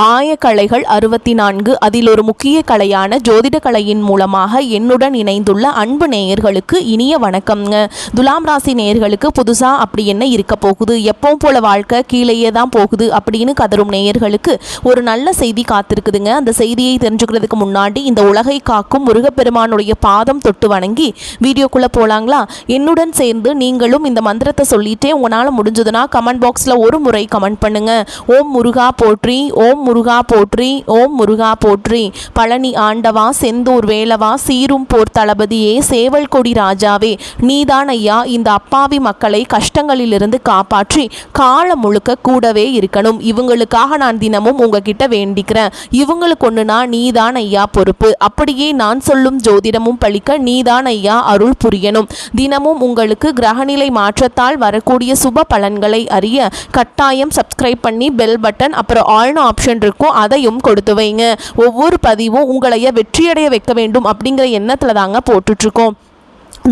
ஆயக்கலைகள் 64 அதில் ஒரு முக்கிய கலையான ஜோதிட கலையின் மூலமாக என்னுடன் இணைந்துள்ள அன்பு நேயர்களுக்கு இனிய வணக்கம்ங்க. துலாம் ராசி நேயர்களுக்கு புதுசாக அப்படி என்ன இருக்க போகுது, எப்பவும் போல வாழ்க்கை கீழேயே தான் போகுது அப்படின்னு கதரும் நேயர்களுக்கு ஒரு நல்ல செய்தி காத்திருக்குதுங்க. அந்த செய்தியை தெரிஞ்சுக்கிறதுக்கு முன்னாடி இந்த உலகை காக்கும் முருகப்பெருமானுடைய பாதம் தொட்டு வணங்கி வீடியோக்குள்ளே போகலாங்களா? என்னுடன் சேர்ந்து நீங்களும் இந்த மந்திரத்தை சொல்லிட்டே உங்களால் முடிஞ்சதுன்னா கமெண்ட் பாக்ஸில் ஒரு முறை கமெண்ட் பண்ணுங்க. ஓம் முருகா போற்றி, ஓம் முருகா போற்றி, ஓம் முருகா போற்றி. பழனி ஆண்டவா, செந்தூர் வேலவா, சீரும் போர் தளபதியே, சேவல் கொடி ராஜாவே, நீதான் ஐயா இந்த அப்பாவி மக்களை கஷ்டங்களிலிருந்து காப்பாற்றி காலம் முழுக்க கூடவே இருக்கணும். இவங்களுக்காக நான் தினமும் உங்ககிட்ட வேண்டிக்கிறேன். இவங்களுக்கு ஒண்ணுனா நீதான் ஐயா பொறுப்பு. அப்படியே நான் சொல்லும் ஜோதிடமும் பழிக்க நீதான் ஐயா அருள் புரியணும். தினமும் உங்களுக்கு கிரகநிலை மாற்றத்தால் வரக்கூடிய சுப பலன்களை அறிய கட்டாயம் சப்ஸ்கிரைப் பண்ணி பெல் பட்டன் அப்புறம் ஆல்னு ஆப்ஷன் இருக்கும், அதையும் கொடுத்து வைங்க. ஒவ்வொரு பதிவும் உங்களைய வெற்றியடைய வைக்க வேண்டும் அப்படிங்கிற எண்ணத்துல தாங்க போட்டுட்ருக்கோம்.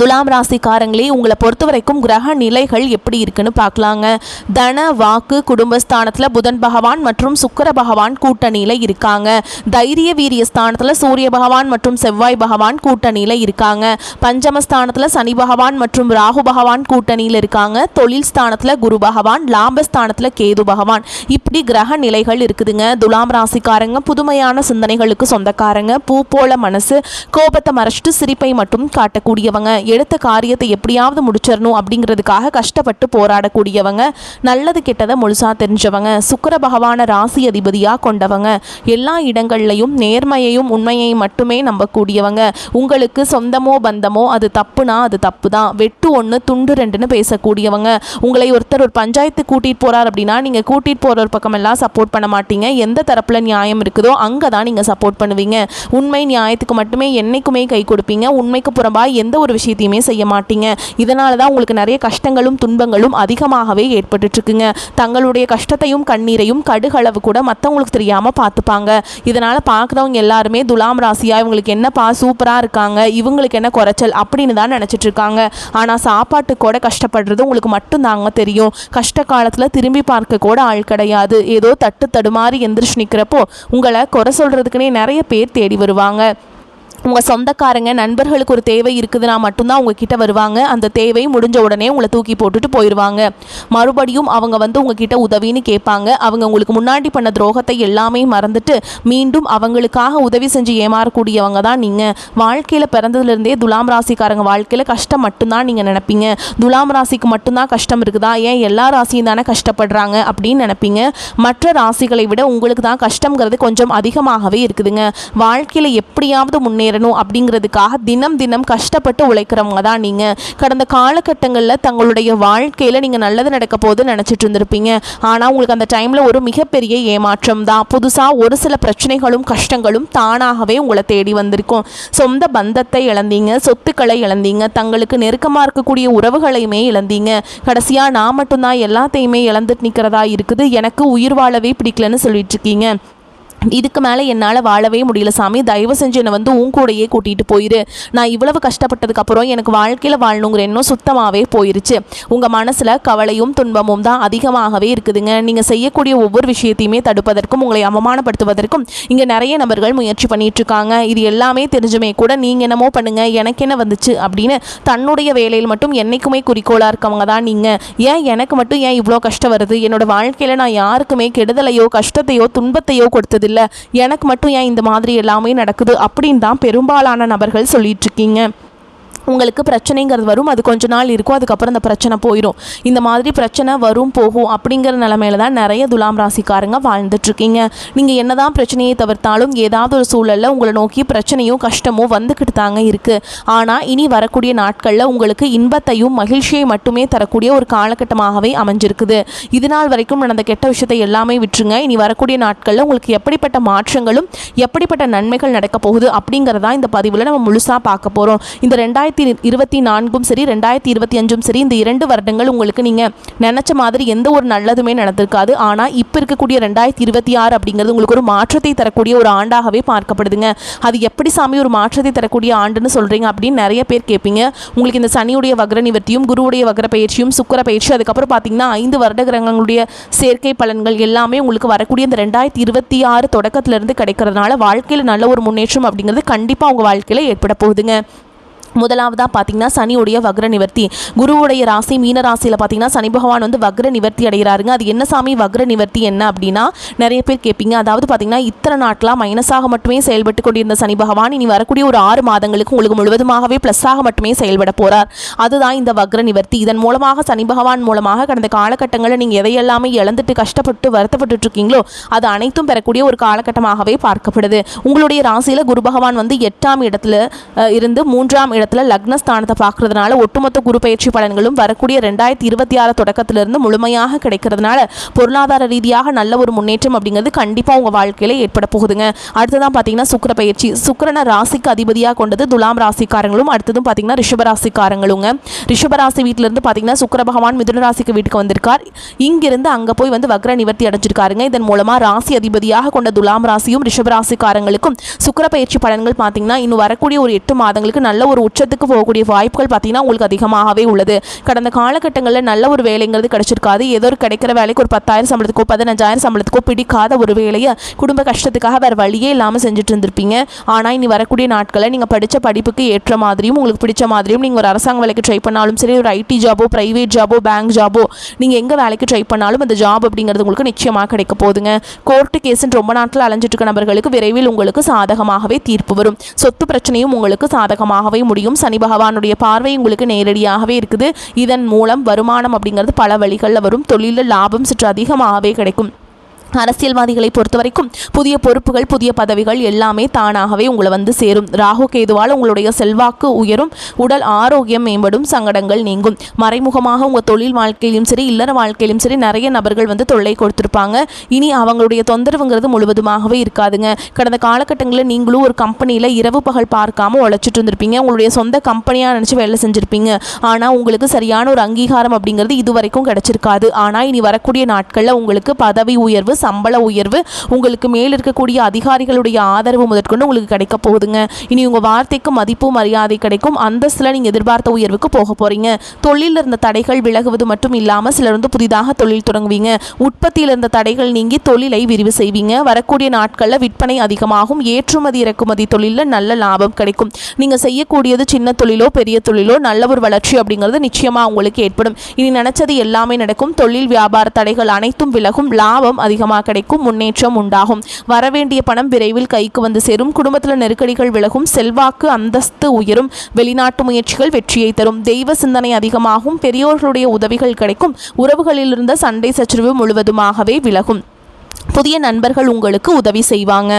துலாம் ராசிக்காரங்களே, உங்களை பொறுத்த வரைக்கும் கிரக நிலைகள் எப்படி இருக்குன்னு பார்க்கலாங்க. தன வாக்கு குடும்பஸ்தானத்தில் புதன் பகவான் மற்றும் சுக்கிர பகவான் கூட்டணியில் இருக்காங்க. தைரிய வீரிய ஸ்தானத்தில் சூரிய பகவான் மற்றும் செவ்வாய் பகவான் கூட்டணியில் இருக்காங்க. பஞ்சமஸ்தானத்தில் சனி பகவான் மற்றும் ராகு பகவான் கூட்டணியில் இருக்காங்க. தொழில் ஸ்தானத்தில் குரு பகவான், லாபஸ்தானத்தில் கேது பகவான், இப்படி கிரக நிலைகள் இருக்குதுங்க. துலாம் ராசிக்காரங்க புதுமையான சிந்தனைகளுக்கு சொந்தக்காரங்க. பூ போல மனசு, கோபத்தை மறைச்சிட்டு சிரிப்பை மட்டும் காட்டக்கூடியவங்க. எடுத்த காரியத்தை எப்படியாவது முடிச்சிடணும் அப்படிங்கிறதுக்காக கஷ்டப்பட்டு போராடக்கூடியவங்க. நல்லது கெட்டதை முழுசா தெரிஞ்சவங்க. சுக்கிர பகவான ராசி அதிபதியா கொண்டவங்க. எல்லா இடங்கள்லையும் நேர்மையையும் உண்மையையும் மட்டுமே நம்பக்கூடியவங்க. உங்களுக்கு சொந்தமோ பந்தமோ அது தப்புனா அது தப்பு தான், வெட்டு ஒன்று துண்டு ரெண்டுன்னு பேசக்கூடியவங்க. உங்களை ஒருத்தர் ஒரு பஞ்சாயத்து கூட்டிட்டு போறார் அப்படின்னா நீங்க கூட்டிட்டு போற ஒரு பக்கம் எல்லாம் சப்போர்ட் பண்ண மாட்டீங்க. எந்த தரப்புல நியாயம் இருக்குதோ அங்கதான் நீங்க சப்போர்ட் பண்ணுவீங்க. உண்மை நியாயத்துக்கு மட்டுமே என்னைக்குமே கை கொடுப்பீங்க. உண்மைக்கு புறம்பா எந்த ஒரு விஷயத்தையுமே செய்ய மாட்டீங்க. இதனால தான் உங்களுக்கு நிறைய கஷ்டங்களும் துன்பங்களும் அதிகமாகவே ஏற்பட்டு இருக்குங்க. தங்களுடைய கஷ்டத்தையும் கண்ணீரையும் கடுகளவு கூட மற்றவங்களுக்கு தெரியாம பார்த்துப்பாங்க. இதனால பார்க்குறவங்க எல்லாருமே துலாம் ராசியா இவங்களுக்கு என்னப்பா சூப்பரா இருக்காங்க, இவங்களுக்கு என்ன குறைச்சல் அப்படின்னு தான் நினைச்சிட்டு இருக்காங்க. ஆனா சாப்பாட்டு கூட கஷ்டப்படுறது உங்களுக்கு மட்டும் தாங்க தெரியும். கஷ்ட காலத்துல திரும்பி பார்க்க கூட ஆள் கிடையாது. ஏதோ தட்டு தடுமாறி எந்திரிச்சு நிற்கிறப்போ உங்களை குறை சொல்றதுக்குன்னே நிறைய பேர் தேடி வருவாங்க. உங்கள் சொந்தக்காரங்க நண்பர்களுக்கு ஒரு தேவை இருக்குதுன்னா மட்டும்தான் உங்ககிட்ட வருவாங்க. அந்த தேவை முடிஞ்ச உடனே உங்களை தூக்கி போட்டுட்டு போயிடுவாங்க. மறுபடியும் அவங்க உங்ககிட்ட உதவின்னு கேட்பாங்க. அவங்க உங்களுக்கு முன்னாடி பண்ண துரோகத்தை எல்லாமே மறந்துட்டு மீண்டும் அவங்களுக்காக உதவி செஞ்சு ஏமாறக்கூடியவங்க தான் நீங்கள். வாழ்க்கையில் பிறந்ததுலேருந்தே துலாம் ராசிக்காரங்க வாழ்க்கையில் கஷ்டம் மட்டும்தான் நீங்கள் நினைப்பீங்க. துலாம் ராசிக்கு மட்டும்தான் கஷ்டம் இருக்குதா, ஏன் எல்லா ராசியும் தானே கஷ்டப்படுறாங்க அப்படின்னு நினைப்பீங்க. மற்ற ராசிகளை விட உங்களுக்கு தான் கஷ்டங்கிறது கொஞ்சம் அதிகமாகவே இருக்குதுங்க. வாழ்க்கையில் எப்படியாவது முன்னேறணும் அப்படிங்கிறதுக்காக தினம் தினம் கஷ்டப்பட்டு உழைக்கிறவங்க தான் நீங்க. கடந்த காலகட்டங்களில் தங்களுடைய வாழ்க்கையில நீங்க நல்லது நடக்க போது நினைச்சிட்டு இருந்திருப்பீங்க. ஆனா உங்களுக்கு அந்த டைம்ல ஒரு மிகப்பெரிய ஏமாற்றம் தான். புதுசா ஒரு சில பிரச்சனைகளும் கஷ்டங்களும் தானாகவே உங்களை தேடி வந்திருக்கும். சொந்த பந்தத்தை இழந்தீங்க, சொத்துக்களை இழந்தீங்க, தங்களுக்கு நெருக்கமா இருக்கக்கூடிய உறவுகளையுமே இழந்தீங்க. கடைசியா நான் மட்டும்தான் எல்லாத்தையுமே இழந்துட்டு நிற்கிறதா இருக்குது, எனக்கு உயிர் வாழவே பிடிக்கலன்னு சொல்லிட்டு இருக்கீங்க. இதுக்கு மேலே என்னால் வாழவே முடியல சாமி, தயவு செஞ்சு என்னை உன் கூடையே கூட்டிகிட்டு போயிரு. நான் இவ்வளவு கஷ்டப்பட்டதுக்கப்புறம் எனக்கு வாழ்க்கையில் வாழணுங்கிற எண்ணம் சுத்தமாகவே போயிருச்சு. உங்கள் மனசில் கவலையும் துன்பமும் தான் அதிகமாகவே இருக்குதுங்க. நீங்கள் செய்யக்கூடிய ஒவ்வொரு விஷயத்தையுமே தடுப்பதற்கும் உங்களை அவமானப்படுத்துவதற்கும் இங்கே நிறைய நபர்கள் முயற்சி பண்ணிட்டு இருக்காங்க. இது எல்லாமே தெரிஞ்சுமே கூட நீங்கள் என்னமோ பண்ணுங்க, எனக்கு என்ன வந்துச்சு அப்படின்னு தன்னுடைய வேலையில் மட்டும் என்னைக்குமே குறிக்கோளாக இருக்கவங்க தான் நீங்கள். ஏன் எனக்கு மட்டும் ஏன் இவ்வளோ கஷ்டம் வருது, என்னோட வாழ்க்கையில் நான் யாருக்குமே கெடுதலையோ கஷ்டத்தையோ துன்பத்தையோ கொடுத்தது இல்லை, எனக்கு மட்டும் ஏன் இந்த மாதிரி எல்லாமே நடக்குது அப்படின்னு தான் பெரும்பாலான நபர்கள் சொல்லிட்டு இருக்கீங்க. உங்களுக்கு பிரச்சனைங்கிறது வரும், அது கொஞ்ச நாள் இருக்கும், அதுக்கப்புறம் அந்த பிரச்சனை போயிடும். இந்த மாதிரி பிரச்சனை வரும் போகும் அப்படிங்கிற நிலைமையில தான் நிறைய துலாம் ராசிக்காரங்க வாழ்ந்துட்டுருக்கீங்க. நீங்கள் என்னதான் பிரச்சனையை தவிர்த்தாலும் ஏதாவது ஒரு சூழலில் உங்களை நோக்கி பிரச்சனையும் கஷ்டமும் வந்துக்கிட்டு தாங்க இருக்குது. ஆனால் இனி வரக்கூடிய நாட்களில் உங்களுக்கு இன்பத்தையும் மகிழ்ச்சியை மட்டுமே தரக்கூடிய ஒரு காலகட்டமாகவே அமைஞ்சிருக்குது. இது நாள் வரைக்கும் நடந்த கெட்ட விஷயத்தை எல்லாமே விட்டுருங்க. இனி வரக்கூடிய நாட்களில் உங்களுக்கு எப்படிப்பட்ட மாற்றங்களும் எப்படிப்பட்ட நன்மைகள் நடக்க போகுது அப்படிங்கிறதா இந்த பதிவில் நம்ம முழுசாக பார்க்க போகிறோம். இந்த 2023 2024ம் சரி 2025ம் சரி இந்த 2 வருடங்கள் உங்களுக்கு நீங்கள் நினச்ச மாதிரி எந்த ஒரு நல்லதுமே நடந்திருக்காது. ஆனால் இப்போ இருக்கக்கூடிய 2026 அப்படிங்கிறது உங்களுக்கு ஒரு மாற்றத்தை தரக்கூடிய ஒரு ஆண்டாகவே பார்க்கப்படுதுங்க. அது எப்படி சாமி ஒரு மாற்றத்தை தரக்கூடிய ஆண்டுன்னு சொல்கிறீங்க அப்படின்னு நிறைய பேர் கேட்பீங்க. உங்களுக்கு இந்த சனியுடைய வக்ர நிவர்த்தியும் குருவுடைய வக்ர பயிற்சியும் சுக்கிர பயிற்சி அதுக்கப்புறம் பார்த்தீங்கன்னா 5 வருட கிரகங்களுடைய சேர்க்கை பலன்கள் எல்லாமே உங்களுக்கு வரக்கூடிய இந்த 2026 தொடக்கத்திலிருந்து கிடைக்கிறதுனால வாழ்க்கையில் நல்ல ஒரு முன்னேற்றம் அப்படிங்கிறது கண்டிப்பாக உங்கள் வாழ்க்கையில் ஏற்பட போகுதுங்க. முதலாவதாக பார்த்தீங்கன்னா சனியுடைய வக்ர நிவர்த்தி. குருவுடைய ராசி மீன ராசியில் பார்த்தீங்கன்னா சனி பகவான் வந்து வக்ர நிவர்த்தி அடைகிறாருங்க. அது என்ன சாமி வக்ர நிவர்த்தி என்ன அப்படின்னா நிறைய பேர் கேட்பீங்க. அதாவது பார்த்தீங்கன்னா இத்தனை நாட்களாக மைனஸாக மட்டுமே செயல்பட்டு கொண்டிருந்த சனி பகவான் இனி வரக்கூடிய ஒரு 6 மாதங்களுக்கு உங்களுக்கு முழுவதுமாகவே ப்ளஸ்ஸாக மட்டுமே செயல்பட போகிறார். அதுதான் இந்த வக்ர நிவர்த்தி. இதன் மூலமாக சனி பகவான் மூலமாக கடந்த காலகட்டங்களில் நீங்கள் எதையெல்லாமே இழந்துட்டு கஷ்டப்பட்டு வருத்தப்பட்டு இருக்கீங்களோ அது அனைத்தும் பெறக்கூடிய ஒரு காலகட்டமாகவே பார்க்கப்படுது. உங்களுடைய ராசியில் குரு பகவான் வந்து 8ஆம் இடத்துல இருந்து 3ஆம் இடத்துல லக்னஸ்தானத்தை பார்க்கறதுனால ஒட்டுமொத்த குரு பயிற்சி பலன்களும் வரக்கூடிய 2026 தொடக்கத்திலிருந்து முழுமையாக கிடைக்கிறதுனால பொருளாதார ரீதியாக நல்ல ஒரு முன்னேற்றம் அப்படிங்கிறது கண்டிப்பாக உங்கள் வாழ்க்கையில் ஏற்பட போகுதுங்க. அடுத்ததான் பார்த்தீங்கன்னா சுக்கிர பயிற்சி. சுக்கிரனை ராசிக்கு அதிபதியாக கொண்டது துலாம் ராசிக்காரங்களும் அடுத்ததும் பார்த்தீங்கன்னா ரிஷபராசிக்காரங்களுங்க. ரிஷபராசி வீட்டிலிருந்து பார்த்தீங்கன்னா சுக்கிர பகவான் மிதுன ராசிக்கு வீட்டுக்கு வந்திருக்கார். இங்கிருந்து அங்கே போய் வந்து வக்ர நிவர்த்தி அடைஞ்சிருக்காருங்க. இதன் மூலமாக ராசி அதிபதியாக கொண்ட துலாம் ராசியும் ரிஷபராசிக்காரங்களுக்கும் சுக்கிர பயிற்சி பலன்கள் பார்த்தீங்கன்னா இன்னும் வரக்கூடிய ஒரு 8 மாதங்களுக்கு நல்ல ஒரு உச்சத்துக்கு போகக்கூடிய வாய்ப்புகள் பார்த்தீங்கன்னா உங்களுக்கு அதிகமாகவே உள்ளது. கடந்த காலகட்டங்களில் நல்ல ஒரு வேலைங்கிறது கிடைச்சிருக்காது. ஏதோ ஒரு கிடைக்கிற வேலைக்கு ஒரு 10,000 சம்பளத்துக்கோ 15,000 சம்பளத்துக்கோ பிடிக்காத ஒரு வேலையை குடும்ப கஷ்டத்துக்காக வேறு வழியே இல்லாமல் செஞ்சுட்டு இருந்திருப்பீங்க. ஆனால் இனி வரக்கூடிய நாட்களில் நீங்கள் படித்த படிப்புக்கு ஏற்ற மாதிரியும் உங்களுக்கு பிடிச்ச மாதிரியும் நீங்கள் ஒரு அரசாங்க வேலைக்கு ட்ரை பண்ணாலும் சரி ஒரு ஐடி ஜாபோ ப்ரைவேட் ஜாபோ பேங்க் ஜாபோ நீங்கள் எங்கே வேலைக்கு ட்ரை பண்ணாலும் அந்த ஜாப் அப்படிங்கிறது உங்களுக்கு நிச்சயமாக கிடைக்க போகுதுங்க. கோர்ட்டு கேஸுன்னு ரொம்ப நாட்கள் அலைஞ்சிட்டு இருக்க நபர்களுக்கு விரைவில் உங்களுக்கு சாதகமாகவே தீர்ப்பு வரும். சொத்து பிரச்சனையும் உங்களுக்கு சாதகமாகவே முடியும். சனி பகவானுடைய பார்வை உங்களுக்கு நேரடியாகவே இருக்குது. இதன் மூலம் வருமானம் அப்படிங்கிறது பல வழிகளில் வரும். தொழிலில் லாபம் சற்று அதிகமாகவே கிடைக்கும். அரசியல்வாதிகளை பொறுத்த வரைக்கும் புதிய பொறுப்புகள் புதிய பதவிகள் எல்லாமே தானாகவே உங்களை வந்து சேரும். ராகு கேதுவால் உங்களுடைய செல்வாக்கு உயரும். உடல் ஆரோக்கியம் மேம்படும். சங்கடங்கள் நீங்கும். மறைமுகமாக உங்கள் தொழில் வாழ்க்கையிலும் சரி இல்லற வாழ்க்கையிலும் சரி நிறைய நபர்கள் வந்து தொல்லை கொடுத்துருப்பாங்க. இனி அவங்களுடைய தொந்தரவுங்கிறது முழுவதுமாகவே இருக்காதுங்க. கடந்த காலகட்டங்களில் நீங்களும் ஒரு கம்பெனியில் இரவு பகல் பார்க்காம உழைச்சிட்டு இருந்திருப்பீங்க. உங்களுடைய சொந்த கம்பெனியாக நினச்சி வேலை செஞ்சுருப்பீங்க. ஆனால் உங்களுக்கு சரியான ஒரு அங்கீகாரம் அப்படிங்கிறது இதுவரைக்கும் கிடைச்சிருக்காது. ஆனால் இனி வரக்கூடிய நாட்களில் உங்களுக்கு பதவி உயர்வு சம்பள உயர்வு உங்களுக்கு மேல் இருக்கக்கூடிய அதிகாரிகளுடைய ஆதரவு முதற்கொண்டு உங்களுக்கு கிடைக்க போகுதுங்க. இனி உங்கள் வார்த்தைக்கு மதிப்பு மரியாதை கிடைக்கும். அந்தஸ்தில் நீங்கள் எதிர்பார்த்த உயர்வுக்கு போக போகிறீங்க. தொழிலில் இருந்த தடைகள் விலகுவது மட்டும் இல்லாமல் சிலர் வந்து புதிதாக தொழில் தொடங்குவீங்க. உற்பத்தியில் இருந்த தடைகள் நீங்கி தொழிலை விரிவு செய்வீங்க. வரக்கூடிய நாட்களில் விற்பனை அதிகமாகும். ஏற்றுமதி இறக்குமதி தொழிலில் நல்ல லாபம் கிடைக்கும். நீங்கள் செய்யக்கூடியது சின்ன தொழிலோ பெரிய தொழிலோ நல்ல ஒரு வளர்ச்சி அப்படிங்கிறது நிச்சயமாக உங்களுக்கு ஏற்படும். இனி நினைச்சது எல்லாமே நடக்கும். தொழில் வியாபார தடைகள் அனைத்தும் விலகும். லாபம் அதிகமாக கிடைக்கும். முன்னேற்றம் உண்டாகும். வரவேண்டிய பணம் விரைவில் கைக்கு வந்து சேரும். குடும்பத்தில் நெருக்கடிகள் விலகும். செல்வாக்கு அந்தஸ்து உயரும். வெளிநாட்டு முயற்சிகள் வெற்றியை தரும். தெய்வ சிந்தனை அதிகமாகும். பெரியோர்களுடைய உதவிகள் கிடைக்கும். உறவுகளில் இருந்த சண்டை சச்சரவு முழுவதுமாகவே விலகும். புதிய நண்பர்கள் உங்களுக்கு உதவி செய்வாங்க.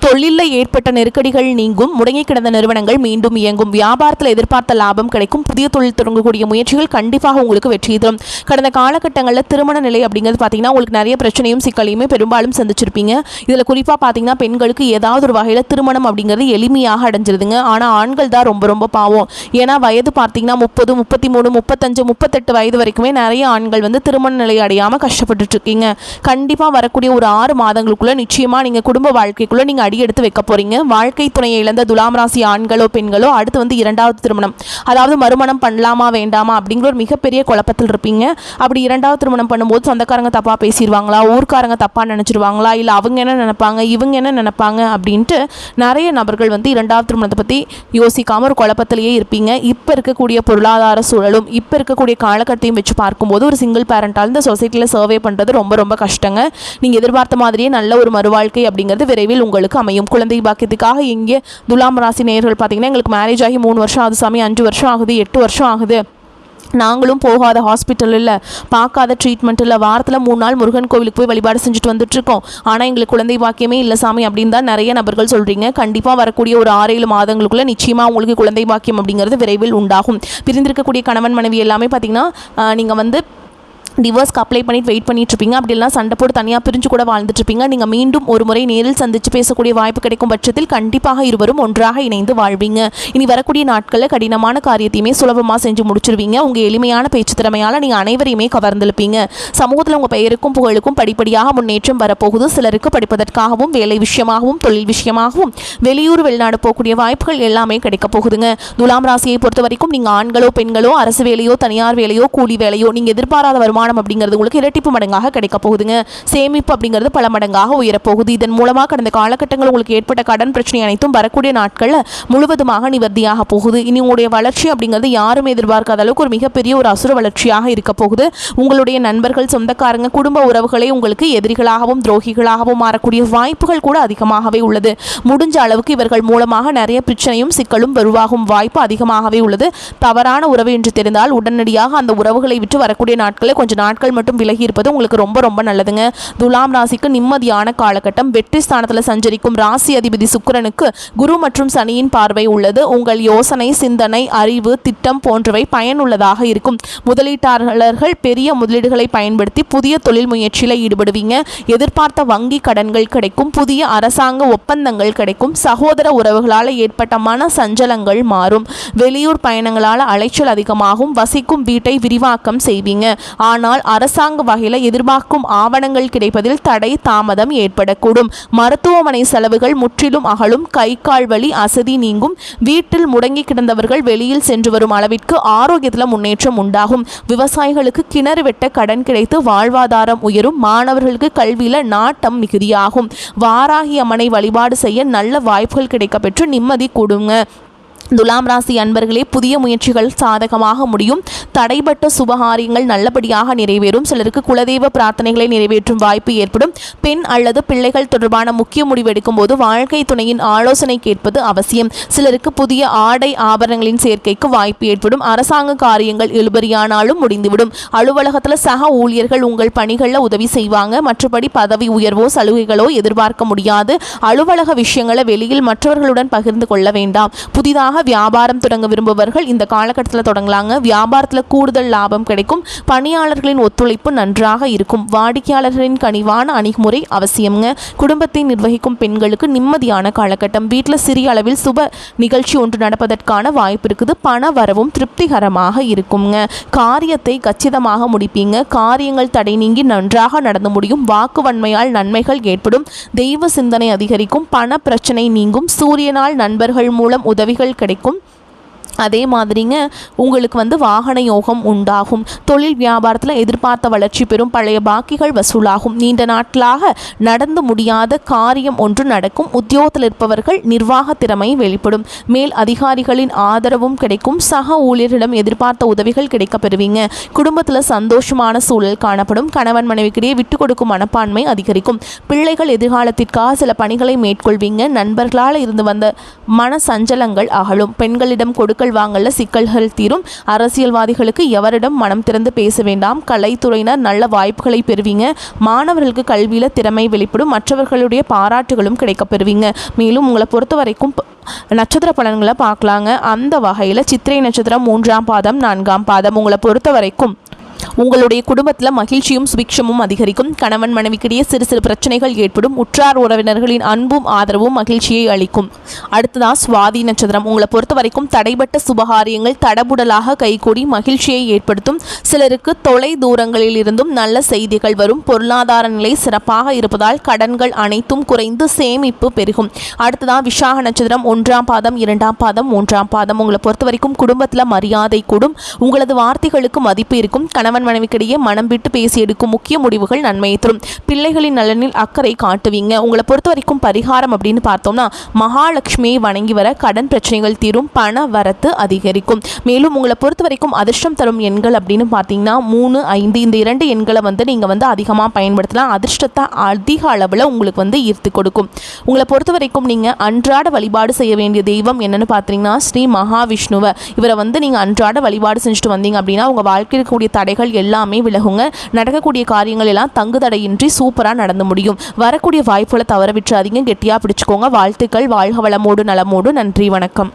தொழிலில் ஏற்பட்ட நெருக்கடிகள் நீங்கும். முடங்கி கிடந்த நிறுவனங்கள் மீண்டும் இயங்கும். வியாபாரத்தில் எதிர்பார்த்த லாபம் கிடைக்கும். புதிய தொழில் தொடங்கக்கூடிய முயற்சிகள் கண்டிப்பாக உங்களுக்கு வெற்றி தரும். கடந்த காலகட்டங்களில் திருமண நிலை அப்படிங்கிறது பார்த்தீங்கன்னா உங்களுக்கு நிறைய பிரச்சனையும் சிக்கலையுமே பெரும்பாலும் சந்திச்சிருப்பீங்க. இதில் குறிப்பாக பார்த்தீங்கன்னா பெண்களுக்கு ஏதாவது ஒரு வகையில் திருமணம் அப்படிங்கிறது எளிமையாக அடைஞ்சிருதுங்க. ஆனால் ஆண்கள் தான் ரொம்ப ரொம்ப பாவம். ஏன்னா வயது பார்த்தீங்கன்னா 30, 33, 35, 38 வயது வரைக்குமே நிறைய ஆண்கள் வந்து திருமண நிலை அடையாமல் கஷ்டப்பட்டுட்டு இருக்கீங்க. கண்டிப்பாக வரக்கூடிய ஒரு 6 மாதங்களுக்குள்ள நிச்சயமாக நீங்கள் குடும்ப வாழ்க்கைக்குள்ள நீங்கள் அடி எடுத்து வைக்க போறீங்க. வாழ்க்கை துணையை இழந்த துலாம் ராசி ஆண்களோ பெண்களோ அடுத்து வந்து 2வது திருமணம் அதாவது மறுமணம் பண்ணலாமா வேண்டாமா அப்படிங்கிற ஒரு மிகப்பெரிய குழப்பத்தில் இருப்பீங்க. அப்படி 2வது திருமணம் பண்ணும்போது சொந்தக்காரங்க தப்பா பேசிடுவாங்களா, ஊர்க்காரங்க தப்பா நினைச்சிருவாங்களா, இல்லை அவங்க என்ன நினைப்பாங்க இவங்க என்ன நினைப்பாங்க அப்படின்ட்டு நிறைய நபர்கள் வந்து 2வது திருமணத்தை பற்றி யோசிக்காம ஒரு குழப்பத்திலேயே இருப்பீங்க. இப்போ இருக்கக்கூடிய பொருளாதார சூழலும் இப்போ இருக்கக்கூடிய காலகட்டத்தையும் வச்சு பார்க்கும்போது ஒரு சிங்கிள் பேரண்டால் இந்த சொசைட்டியில் சர்வே பண்ணுறது ரொம்ப ரொம்ப கஷ்டங்க. நீங்கள் எதிர்பார்த்த மாதிரியே நல்ல ஒரு மறுவாழ்க்கை அப்படிங்கிறது விரைவில் உங்களுக்கு அமையும். குழந்தை பாக்கியத்துக்காக இங்கே துலாம் ராசி நேயர்கள் பார்த்தீங்கன்னா எங்களுக்கு மேரேஜ் ஆகி 3 வருஷம் ஆகுது சாமி, 5 வருஷம் ஆகுது, 8 வருஷம் ஆகுது, நாங்களும் போகாத ஹாஸ்பிட்டல் இல்லை, பார்க்காத ட்ரீட்மெண்ட் இல்லை, வாரத்தில் 3 நாள் முருகன் கோவிலுக்கு போய் வழிபாடு செஞ்சுட்டு வந்துட்டுருக்கோம், ஆனால் எங்களுக்கு குழந்தை பாக்கியமே இல்லை சாமி அப்படின்னு தான் நிறைய நபர்கள் சொல்கிறீங்க. கண்டிப்பாக வரக்கூடிய ஒரு 6-7 மாதங்களுக்குள்ளே நிச்சயமாக உங்களுக்கு குழந்தை பாக்கியம் அப்படிங்கிறது விரைவில் உண்டாகும். பிரிந்திருக்கக்கூடிய கணவன் மனைவி எல்லாமே பார்த்திங்கன்னா நீங்கள் வந்து டிவோர்ஸ்க்கு அப்ளை பண்ணிட்டு வெயிட் பண்ணிட்டு இருப்பீங்க. அப்படி எல்லாம் சண்டை போட்டு தனியாக பிரிஞ்சு கூட வாழ்ந்துட்டு இருப்பீங்க. நீங்கள் மீண்டும் ஒரு முறை நேரில் சந்தித்து பேசக்கூடிய வாய்ப்பு கிடைக்கும் பட்சத்தில் கண்டிப்பாக இருவரும் ஒன்றாக இணைந்து வாழ்வீங்க. இனி வரக்கூடிய நாட்களில் கடினமான காரியத்தையுமே சுலபமாக செஞ்சு முடிச்சிருவீங்க. உங்கள் எளிமையான பேச்சு திறமையால் நீங்கள் அனைவரையுமே கவர்ந்திருப்பீங்க. சமூகத்தில் உங்கள் பெயருக்கும் புகழுக்கும் படிப்படியாக முன்னேற்றம் வரப்போகுது. சிலருக்கு படிப்பதற்காகவும் வேலை விஷயமாகவும் தொழில் விஷயமாகவும் வெளியூர் வெளிநாடு போகக்கூடிய வாய்ப்புகள் எல்லாமே கிடைக்க போகுதுங்க. துலாம் ராசியை பொறுத்த வரைக்கும் நீங்கள் ஆண்களோ பெண்களோ அரசு வேலையோ தனியார் வேலையோ கூலி வேலையோ நீங்கள் எதிர்பாராத வருமானம் அப்படிங்கிறது உங்களுக்கு இரட்டிப்பு மடங்காக கிடைக்க போகுதுங்க. சேமிப்பு அப்படிங்கிறது பல மடங்காக உயரப்போகுது. இதன் மூலமாக கடந்த காலகட்டங்கள் உங்களுக்கு ஏற்பட்ட கடன் பிரச்சனை அனைத்தும் வரக்கூடிய நாட்களில் முழுவதுமாக நிவர்த்தியாக போகுது. இனி உங்களுடைய வளர்ச்சி அப்படிங்கிறது யாரும் எதிர்பார்க்காத அளவுக்கு ஒரு மிகப்பெரிய ஒரு அசுர வளர்ச்சியாக இருக்க போகுது. உங்களுடைய நண்பர்கள் சொந்தக்காரங்க குடும்ப உறவுகளே உங்களுக்கு எதிரிகளாகவும் துரோகிகளாகவும் மாறக்கூடிய வாய்ப்புகள் கூட அதிகமாகவே உள்ளது. முடிஞ்ச அளவுக்கு இவர்கள் மூலமாக நிறைய பிரச்சனையும் சிக்கலும் உருவாகும் வாய்ப்பு அதிகமாகவே உள்ளது. தவறான உறவு என்று தெரிந்தால் உடனடியாக அந்த உறவுகளை விட்டு வரக்கூடிய நாட்களில் கொஞ்சம் நாட்கள் மட்டும் விலகி இருப்பது உங்களுக்கு ரொம்ப ரொம்ப நல்லதுங்க. துலாம் ராசிக்கு நிம்மதியான காலகட்டம். வெற்றி ஸ்தானத்தில் சஞ்சரிக்கும் ராசி அதிபதி சுக்கிரனுக்கு குரு மற்றும் சனியின் பார்வை உள்ளது. உங்கள் யோசனை சிந்தனை அறிவு திட்டம் போன்றவை பயனுள்ளதாக இருக்கும். முதலீட்டாளர்கள் பெரிய முதலீடுகளை பயன்படுத்தி புதிய தொழில் முயற்சியில் ஈடுபடுவீங்க. எதிர்பார்த்த வங்கி கடன்கள் கிடைக்கும். புதிய அரசாங்க ஒப்பந்தங்கள் கிடைக்கும். சகோதர உறவுகளால் ஏற்பட்ட மன சஞ்சலங்கள் மாறும். வெளியூர் பயணங்களால் அலைச்சல் அதிகமாகும். வசிக்கும் வீட்டை விரிவாக்கம் செய்வீங்க. ஆனால் அரசாங்க வகையில் எதிர்பார்க்கும் ஆவணங்கள் கிடைப்பதில் தடை தாமதம் ஏற்படக்கூடும். மருத்துவமனை செலவுகள் முற்றிலும் அகலும். கை கால் வலி அசதி நீங்கும். வீட்டில் முடங்கி கிடந்தவர்கள் வெளியில் சென்று வரும் அளவிற்கு ஆரோக்கியத்தில் முன்னேற்றம் உண்டாகும். விவசாயிகளுக்கு கிணறு வெட்ட கடன் கிடைத்து வாழ்வாதாரம் உயரும். மாணவர்களுக்கு கல்வியில் நாட்டம் மிகுதியாகும். வாராகி அம்மனை வழிபாடு செய்ய நல்ல வாய்ப்புகள் கிடைக்கப்பெற்று நிம்மதி கூடுங்க. துலாம் ராசி அன்பர்களே, புதிய முயற்சிகள் சாதகமாக முடியும். தடைபட்ட சுபகாரியங்கள் நல்லபடியாக நிறைவேறும். சிலருக்கு குலதெய்வ பிரார்த்தனைகளை நிறைவேற்றும் வாய்ப்பு ஏற்படும். பெண் அல்லது பிள்ளைகள் தொடர்பான முக்கிய முடிவு எடுக்கும் போது வாழ்க்கை துணையின் ஆலோசனை கேட்பது அவசியம். சிலருக்கு புதிய ஆடை ஆபரணங்களின் சேர்க்கைக்கு வாய்ப்பு ஏற்படும். அரசாங்க காரியங்கள் இழுபறியானாலும் முடிந்துவிடும். அலுவலகத்தில் சக ஊழியர்கள் உங்கள் பணிகளில் உதவி செய்வாங்க. மற்றபடி பதவி உயர்வோ சலுகைகளோ எதிர்பார்க்க முடியாது. அலுவலக விஷயங்களை வெளியில் மற்றவர்களுடன் பகிர்ந்து கொள்ள வேண்டாம். புதிதாக வியாபாரம் தொடங்க விரும்புபவர்கள் இந்த காலகட்டத்தில் தொடங்கலாங்க. வியாபாரத்தில் கூடுதல் லாபம் கிடைக்கும். பணியாளர்களின் ஒத்துழைப்பு நன்றாக இருக்கும். வாடிக்கையாளர்களின் கனிவான அணுகுமுறை அவசியம்ங்க. குடும்பத்தை நிர்வகிக்கும் பெண்களுக்கு நிம்மதியான காலகட்டம். வீட்டில் சிறிய அளவில் சுப நிகழ்ச்சி ஒன்று நடப்பதற்கான வாய்ப்பு இருக்குது. பண வரவும் திருப்திகரமாக இருக்குங்க. காரியத்தை கச்சிதமாக முடிப்பீங்க. காரியங்கள் தடை நீங்கி நன்றாக நடந்து முடியும். வாக்குவன்மையால் நன்மைகள் ஏற்படும். தெய்வ சிந்தனை அதிகரிக்கும். பண பிரச்சனை நீங்கும். சூரியனால் நண்பர்கள் மூலம் உதவிகள் கிடைக்கும். அதே மாதிரிங்க உங்களுக்கு வாகன யோகம் உண்டாகும். தொழில் வியாபாரத்தில் எதிர்பார்த்த வளர்ச்சி பெறும். பழைய பாக்கிகள் வசூலாகும். நீண்ட நாட்களாக நடந்து முடியாத காரியம் ஒன்று நடக்கும். உத்தியோகத்தில் இருப்பவர்கள் நிர்வாக திறமை வெளிப்படும். மேல் அதிகாரிகளின் ஆதரவும் கிடைக்கும். சக ஊழியர்களிடம் எதிர்பார்த்த உதவிகள் கிடைக்க பெறுவீங்க. குடும்பத்தில் சந்தோஷமான சூழல் காணப்படும். கணவன் மனைவிக்கிடையே விட்டு கொடுக்கும் மனப்பான்மை அதிகரிக்கும். பிள்ளைகள் எதிர்காலத்திற்காக சில பணிகளை மேற்கொள்வீங்க. நண்பர்களால் இருந்து வந்த மன சஞ்சலங்கள் அகலும். பெண்களிடம் கொடுக்கல் வாங்கல சிக்கல்கள் தீரும். அரசியல்வாதிகளுக்கு எவரிடம் மனம் திறந்து பேச வேண்டாம். கலைத்துறையினர் நல்ல வாய்ப்புகளை பெறுவீங்க. மாணவர்களுக்கு கல்வியில் திறமை வெளிப்படும். மற்றவர்களுடைய பாராட்டுகளும் கிடைக்க பெறுவீங்க. மேலும் உங்களை பொறுத்த வரைக்கும் நட்சத்திர பலன்களை பார்க்கலாங்க. அந்த வகையில் சித்திரை நட்சத்திரம் 3ஆம் பாதம் 4ஆம் பாதம் உங்களை பொறுத்த வரைக்கும் உங்களுடைய குடும்பத்தில் மகிழ்ச்சியும் சுபிக்ஷமும் அதிகரிக்கும். கணவன் மனைவிக்கிடையே சிறு சிறு பிரச்சனைகள் ஏற்படும். உற்றார் உறவினர்களின் அன்பும் ஆதரவும் மகிழ்ச்சியை அளிக்கும். அடுத்ததான் சுவாதி நட்சத்திரம் உங்களை பொறுத்த வரைக்கும் தடைபட்ட சுபகாரியங்கள் தடபுடலாக கைகூடி மகிழ்ச்சியை ஏற்படுத்தும். சிலருக்கு தொலை தூரங்களில் இருந்தும் நல்ல செய்திகள் வரும். பொருளாதார நிலை சிறப்பாக இருப்பதால் கடன்கள் அனைத்தும் குறைந்து சேமிப்பு பெருகும். அடுத்ததான் விசாக நட்சத்திரம் 1ஆம் பாதம் 2ஆம் பாதம் 3ஆம் பாதம் உங்களை பொறுத்த வரைக்கும் குடும்பத்தில் மரியாதை கூடும். உங்களது வார்த்தைகளுக்கு மதிப்பு இருக்கும். கணவன் மனைவிக்கிடையே மனம் விட்டு பேசி எடுக்கும் முக்கிய முடிவுகள் நன்மையை தரும். பிள்ளைகளின் நலனில் அக்கறை காட்டுவீங்க. உங்களை பொறுத்த வரைக்கும் பரிகாரம் அப்படின்னு பார்த்தோம்னா மகாலட்சுமியை வணங்கி வர கடன் பிரச்சனைகள் தீரும். பண வரத்து அதிகரிக்கும். மேலும் உங்களை பொறுத்த வரைக்கும் அதிர்ஷ்டம் தரும் எண்கள் அப்படின்னு பார்த்தீங்கன்னா 3, 5 இந்த 2 எண்களை நீங்கள் அதிகமாக பயன்படுத்தலாம். அதிர்ஷ்டத்தை அதிக அளவில் உங்களுக்கு ஈர்த்து கொடுக்கும். உங்களை பொறுத்த வரைக்கும் நீங்கள் அன்றாட வழிபாடு செய்ய வேண்டிய தெய்வம் என்னன்னு பார்த்தீங்கன்னா ஸ்ரீ மகாவிஷ்ணுவை. இவரை நீங்கள் அன்றாட வழிபாடு செஞ்சுட்டு வந்தீங்க அப்படின்னா உங்கள் வாழ்க்கையில் இருக்கக்கூடிய தடைகள் எல்லாமே விலகுங்க. நடக்கக்கூடிய காரியங்கள் எல்லாம் தங்கு தடையின்றி சூப்பராக நடந்து முடியும். வரக்கூடிய வாய்ப்புகளை தவற விட்டுறாதீங்க. கெட்டியாக பிடிச்சுக்கோங்க. வாழ்த்துக்கள். வாழ்க வளமோடு நலமோடு. நன்றி, வணக்கம்.